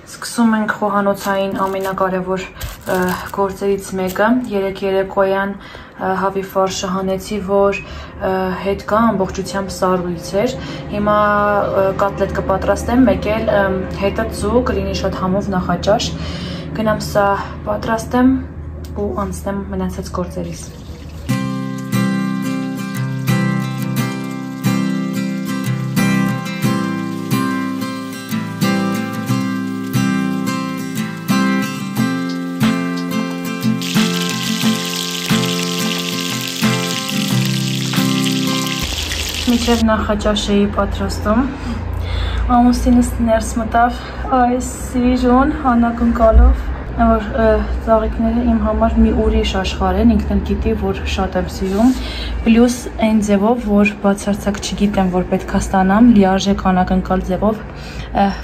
Սկսում ենք խոհանոցային ամենակարևոր գործերից մեկը, երեկ երեկոյան հավի ֆարշը հանեցի, որ հետ կա ամբողջությամբ սառույց էր, հիմա կոտլետ կպատրաստեմ, մեկ էլ հետը ձու կլինի շատ համով նախաճաշ, գնամ սա պատրաստեմ ու անցնեմ մնացած գործերից։ Մինչև նախաճաշ էի պատրաստում, ամուսինս ներս մտավ այս սիժոն անակնկալով, որ ծաղիկները իմ համար մի ուրիշ աշխարհ են, ինքն էլ գիտի, որ շատ եմ սիրում, պլյուս այն ձևով, որ բացարձակ չգիտեմ, որ պետք է ստանամ, լիարժեք անակնկալ ձևով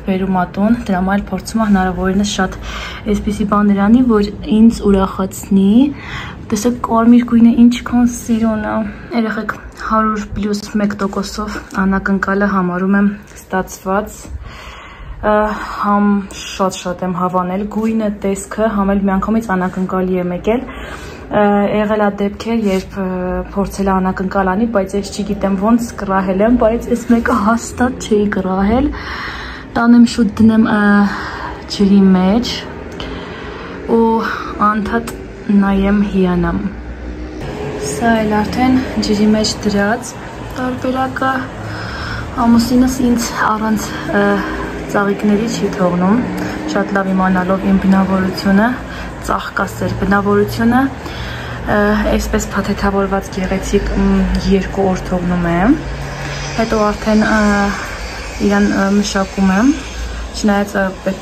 բերում ատուն, դրա համար փորձում եմ հնարավորինս շատ այսպիսի բաներ անի, որ ինձ ուրախացնի, տեսեք կարմիր գույնը ինչքան սիրուն է, երեխեք 100+1%-ով անակնկալը համարում եմ ստացված, համ շատ եմ հավանել, գույնը, տեսքը, համ էլ միանգամից անակնկալի եմ եկել, եղել է դեպքեր, երբ փորձել անակնկալ անի, բայց ես չգիտեմ ոնց կռահել եմ, բայց այս մեկը հաստատ չէի կռահել, տանեմ շուտ դնեմ ջրի մեջ ու անդադ նայեմ հիանամ։ Սա էլ արդեն ջրի մեջ դրած տարբերակը, ամուսինս ինձ առանց ծաղիկների չի թողնում, շատ լավ իմանալով իմ բնավորությունը, ծաղկասեր բնավորությունը, այսպես փաթեթավորված գեղեցիկ 2 օր թողնում եմ, հետո արդեն իրան մշակում եմ, չնայած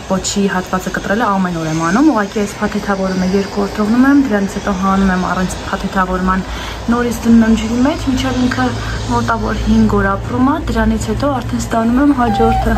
պոչի հատվածը կտրելը ամեն օր եմ անում, ուղղակի այս փաթեթավորումը 2 օր թողնում եմ, դրանից հետո հանում եմ առանց փաթեթավորման, նորից դնում եմ ջրի մեջ, մինչև ինքը մոտավոր 5 օր ապրում է, դրանից հետո արդեն ստանում եմ հաջորդը։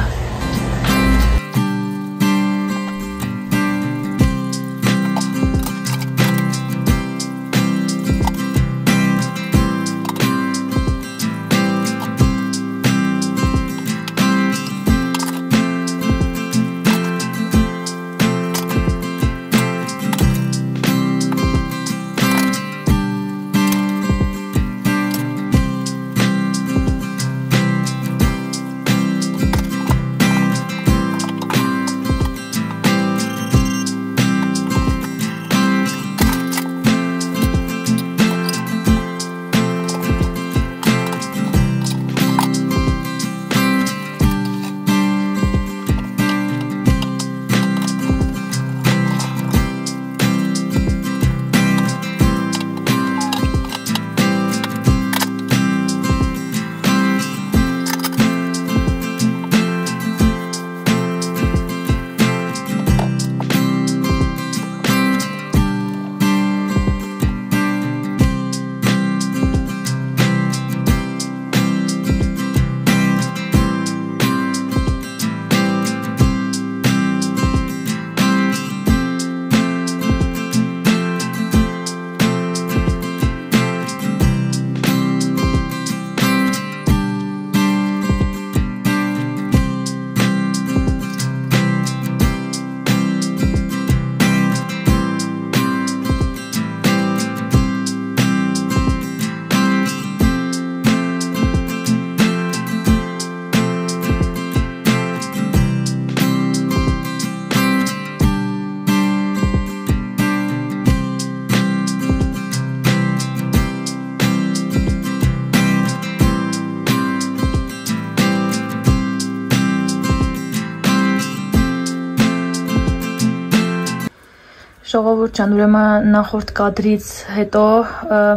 Ժողովուրդ ջան, ուրեմն նախորդ կադրից հետո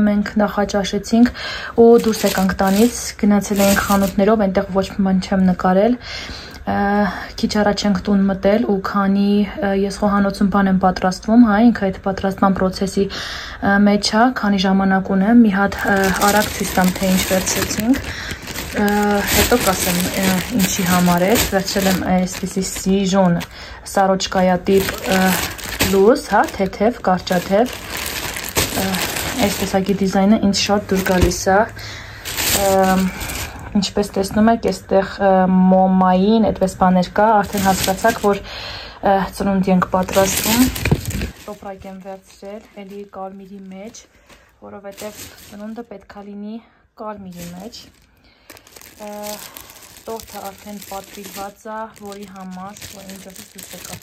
մենք նախաճաշեցինք ու դուրս եկանք տանից, գնացել էինք խանութներով, այնտեղ ոչ մի բան չեմ նկարել, քիչ առաջ ենք տուն մտել ու քանի ես խոհանոցում բան եմ պատրաստվում, հա, ինքը այդ պատրաստման process-ի մեջ է, քանի ժամանակ ունեմ, մի հատ արագ ցույց տամ, թե ինչ վերցրեցինք, հետո կասեմ ինչի համար է, վերցրել եմ այսպիսի սիժոն սարոջկայա տիպ լուս, հա, թեթև, կարճաթև, այս տեսակի դիզայնը ինձ շատ դուր գալիս է, ինչպես տեսնում եք, այստեղ մոմային այդպես բաներ կա, արդեն հասկացաք, որ ծնունդ ենք պատրաստում։ Տոպրակ եմ վերցրել էլի կարմիրի մեջ, որովհետև ծնունդը պետքա լինի կարմիրի մեջ։ Տորթը արդեն պատվիրված է, որի համար, որ ինձ դուրս եկա,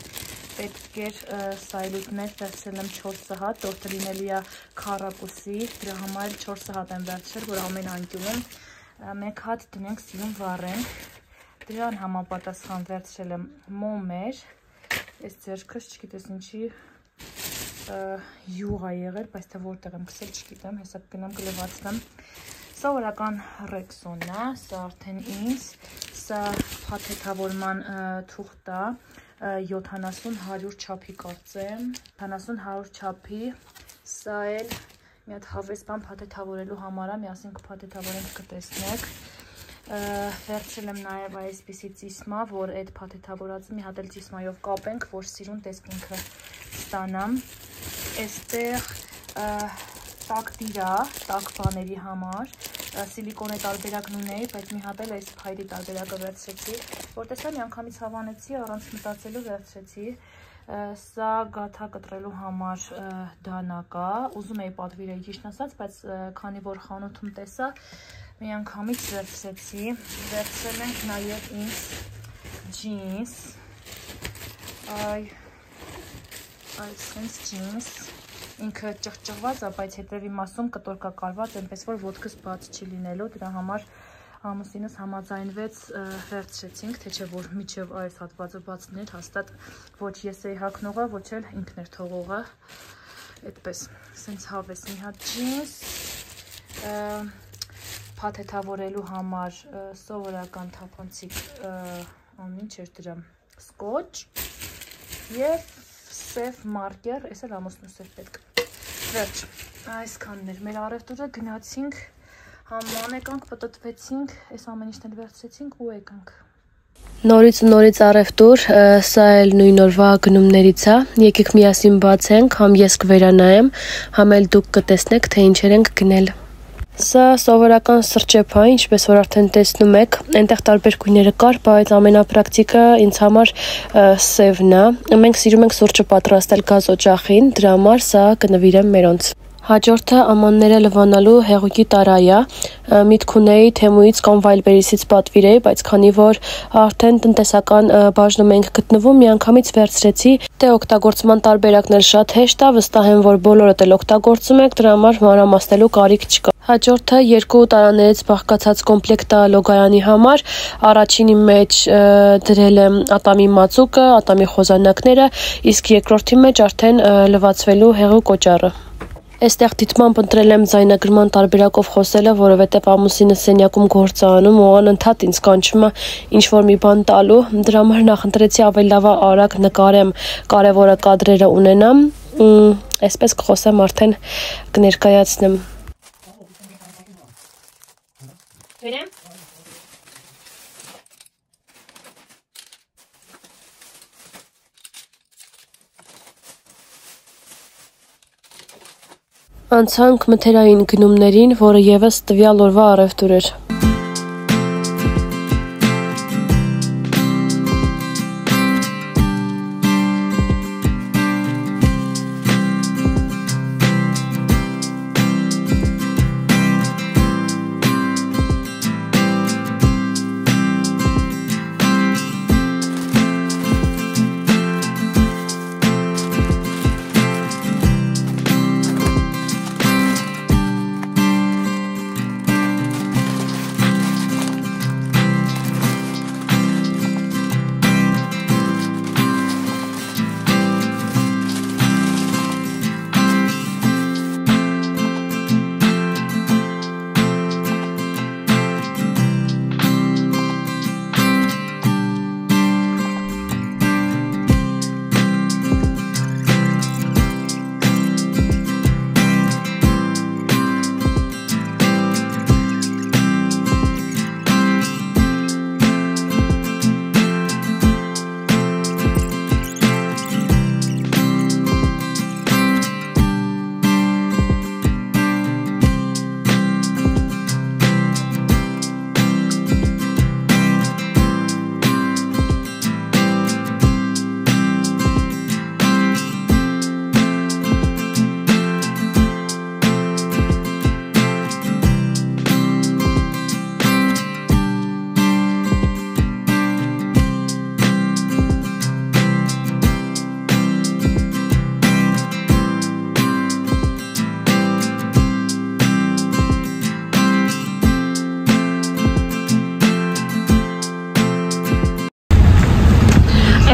պետք էր սայլուտներ վերցրել եմ 4 հատ, տորթը լինելի է քառակուսի, դրա համար 4 հատ եմ վերցրել, որ ամեն անկյունում 1 հատ դնենք սիրուն վառենք, դրան համապատասխան վերցրել եմ մոմեր, այս ձերքս չգիտես ինչի յուղ է եղել, բայց թե որտեղ եմ գցել չգիտեմ, հեսա կգնամ կլվացնեմ, սովորական ռեքսոնա, սա արդեն ինձ, սա փաթեթավորման թուղթ է, 70-100 չափի կարծեմ, 70-100 չափի, սա էլ մի հատ հավես բան փաթեթավորելու համար է, միասին կփաթեթավորենք կտեսնեք, վերցրել եմ նաև այսպիսի ծիսմա, որ այդ փաթեթավորածը մի հատ էլ ծիսմայով կապենք, որ սիրուն տեսքինքը ստանամ, այստեղ տաք տիրա, տաք բաների համար, սիլիկոնե տարբերակն ունեի, բայց մի հատ էլ այս փայլի տարբերակը վերցրեցի, որ տեսա մի անգամից հավանեցի, առանց մտածելու վերցրեցի, սա գաթա կտրելու համար դանակ է, ուզում էի պատվիրել ճիշտ ասած, բայց քանի որ խանութում տեսա, մի անգամից վերցրեցի, վերցրել ենք նաև ինձ ջինս, այսպես ջինս, ինքը ճղճղված է, բայց հետևի մասում կտորկակալված, այնպես որ ոտքս բաց չի լինելու, դրա համար ամուսինս համաձայնվեց վերցրեցինք, թե չէ որ միջև այս հատվածը բացներ, հաստատ ոչ ես էի հագնողը, ոչ էլ ինքն էր թողողը, այդպես, սենց հավես մի հատ ջինս, փաթեթավորելու համար սովորական թափանցիկ ինչ էր դրամ սկոչ և սև մարկեր, այս էլ ամուսնու սև պետք վերջ, այսքանն էր մեր առևտուրը, գնացինք համան եկանք, պտտվեցինք, այս ամեն ինչն էլ վերցրեցինք ու եկանք Նորից առևտուր, սա էլ նույն օրվա գնումներից է, եկեք միասին բացենք, համ ես կվերանայեմ, համ էլ դուք կտեսնեք, թե ինչեր ենք գնել Սա սովորական սրճեփա, ինչպես որ արդեն տեսնում եք, այնտեղ տարբեր գույները կար, բայց ամենապրակտիկը ինձ համար սևն է։ Մենք սիրում ենք սուրճը պատրաստել գազ օջախին, դրա համար սա կնվիրեմ մերոնց։ Հաջորդը ամանները լվանալու հեղուկի տարայա, միտք ունեի թեմուից կամ վայլբերիսից պատվիրեի, բայց քանի որ արդեն տնտեսական բաժնում ենք գտնվում, միանգամից վերցրեցի, դե օգտագործման տարբերակն էլ շատ հեշտ է, վստահ եմ, որ բոլորդ էլ օգտագործում եք, դրա համար մանրամասնելու կարիք չկա։ Հաջորդը 2 տարաներից բաղկացած կոմպլեկտ է լոգարանի համար, առաջինի մեջ դրել եմ ատամի մածուկը, ատամի խոզանակները, իսկ երկրորդի մեջ արդեն լվացվելու հեղուկ օճառը։ Այստեղ դիտմամբ ընտրել եմ ձայնագրման տարբերակով խոսելը, որովհետև ամուսինս սենյակում գործ է անում ու անընդհատ ինձ կանչում է ինչ-որ մի բան տալու, դրա համար նախընտրեցի ավելի լավ արագ նկարեմ, կարևորը կադրերը ունենամ, այսպես կխոսեմ արդեն կներկայացնեմ։ Անցանք մթերային գնումներին, որը ևս տվյալ օրվա առևտուր էր։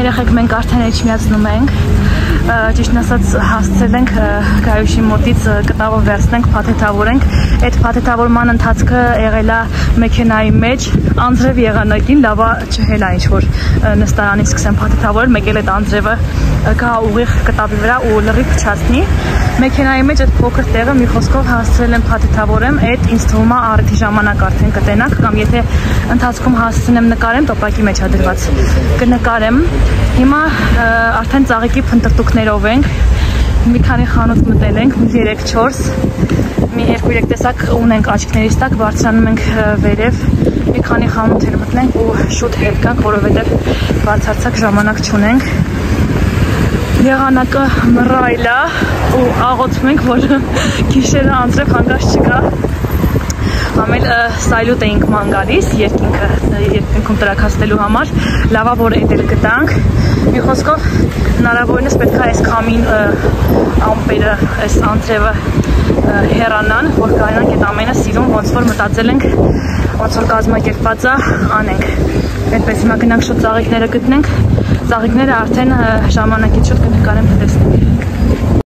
երեխեք մենք արդեն իջմիացնում ենք, ճիշտն ասած հասցրել ենք Գայուշի մոտից կտավը վերցնենք, փաթեթավորենք, այդ փաթեթավորման ընթացքը եղել է մեքենայի մեջ, անձրև եղան այդին, լավա չհելա ինչ-որ նստարանից սկսեմ փաթեթավորել, մեկ էլ այդ անձրևը գա ուղիղ կտավի վրա ու լրիվ փչացնի, մեքենայի մեջ այդ փոքր տեղը մի խոսքով հասցրել եմ փաթեթավորեմ, այդ ինձ թվում է առիթի ժամանակ արդեն կտենակ, կամ եթե ընթացքում հասցնեմ նկարեմ, տոպակի մեջ է դրված կնկարեմ, հիմա արդեն ծաղիկի փնտրտուքներով ենք, մի քանի խանութ մտել ենք, 3-4, մի 2-3 տեսակ ունենք աչքներից տակ, բարձրանում ենք վերև, մի քանի խանութ էլ մտնենք ու շուտ հետ գանք, որովհետև բացարձակ ժամանակ չունենք։ Եղանակը մռայլ է ու աղոթում ենք, որ գիշերը անձրև հանգած չկա։ Համել սայլուտ էինք ման գալիս երկինքում տրաքացնելու համար, լավա որ էդ էլ գտանք, մի խոսքով հնարավորինս պետք է այս քամին ամպերը, այս անձրևը հեռանան, որ կարողանանք այդ ամենը սիրուն, ոնց որ մտածել ենք, ոնց որ կազմակերպված է, անենք։ Այդպես հիմա գնանք շուտ ծաղիկները գտնենք, ծաղիկները արդեն ժամանակից շուտ կնկարեմ կտեսնենք։